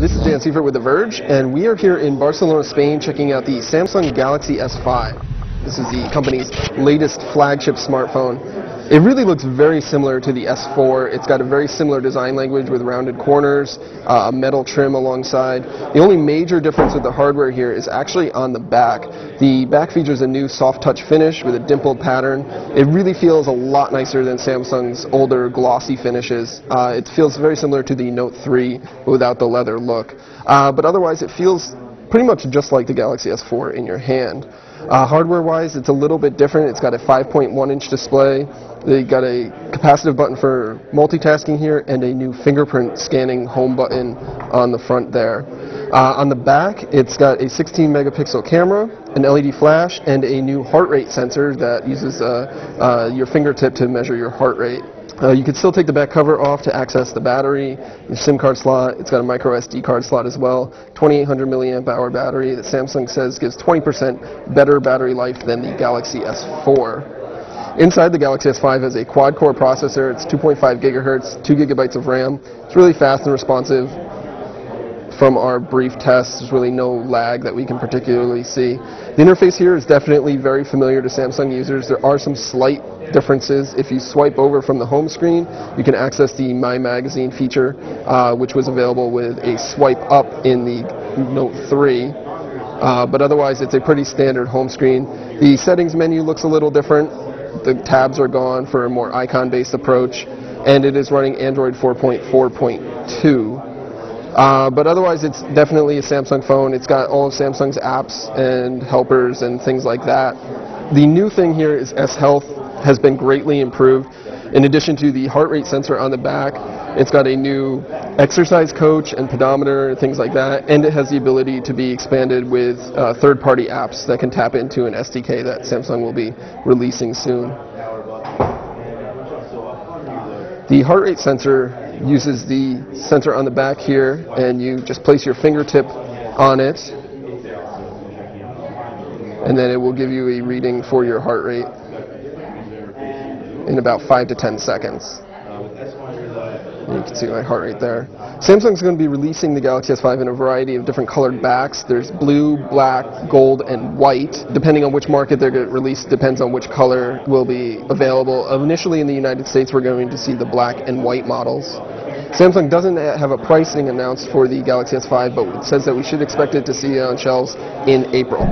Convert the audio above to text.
This is Dan Seifert with The Verge, and we are here in Barcelona, Spain, checking out the Samsung Galaxy S5. This is the company's latest flagship smartphone. It really looks very similar to the S4. It's got a very similar design language with rounded corners, a metal trim alongside. The only major difference with the hardware here is actually on the back. The back features a new soft touch finish with a dimpled pattern. It really feels a lot nicer than Samsung's older glossy finishes. It feels very similar to the Note 3 without the leather look. But otherwise it feels pretty much just like the Galaxy S4 in your hand. Hardware-wise, it's a little bit different. It's got a 5.1-inch display. They got a capacitive button for multitasking here and a new fingerprint scanning home button on the front there. On the back, it's got a 16-megapixel camera, an LED flash, and a new heart rate sensor that uses your fingertip to measure your heart rate. You can still take the back cover off to access the battery, your SIM card slot. It's got a micro SD card slot as well. 2800 milliamp hour battery that Samsung says gives 20% better battery life than the Galaxy S4. Inside, the Galaxy S5 has a quad-core processor. It's 2.5 gigahertz, 2 gigabytes of RAM. It's really fast and responsive. From our brief tests, there's really no lag that we can particularly see. The interface here is definitely very familiar to Samsung users. There are some slight differences. If you swipe over from the home screen, you can access the My Magazine feature, which was available with a swipe up in the Note 3. But otherwise, it's a pretty standard home screen. The settings menu looks a little different. The tabs are gone for a more icon-based approach, and it is running Android 4.4.2. But otherwise, it's definitely a Samsung phone. It's got all of Samsung's apps and helpers and things like that. The new thing here is S Health has been greatly improved. In addition to the heart rate sensor on the back, it's got a new exercise coach and pedometer, things like that, and it has the ability to be expanded with third-party apps that can tap into an SDK that Samsung will be releasing soon. The heart rate sensor uses the sensor on the back here, and you just place your fingertip on it, and then it will give you a reading for your heart rate in about 5 to 10 seconds. You can see my heart rate there. Samsung's going to be releasing the Galaxy S5 in a variety of different colored backs. There's blue, black, gold, and white. Depending on which market they're going to release, depends on which color will be available. Initially in the United States, we're going to see the black and white models. Samsung doesn't have a pricing announced for the Galaxy S5, but it says that we should expect it to see it on shelves in April.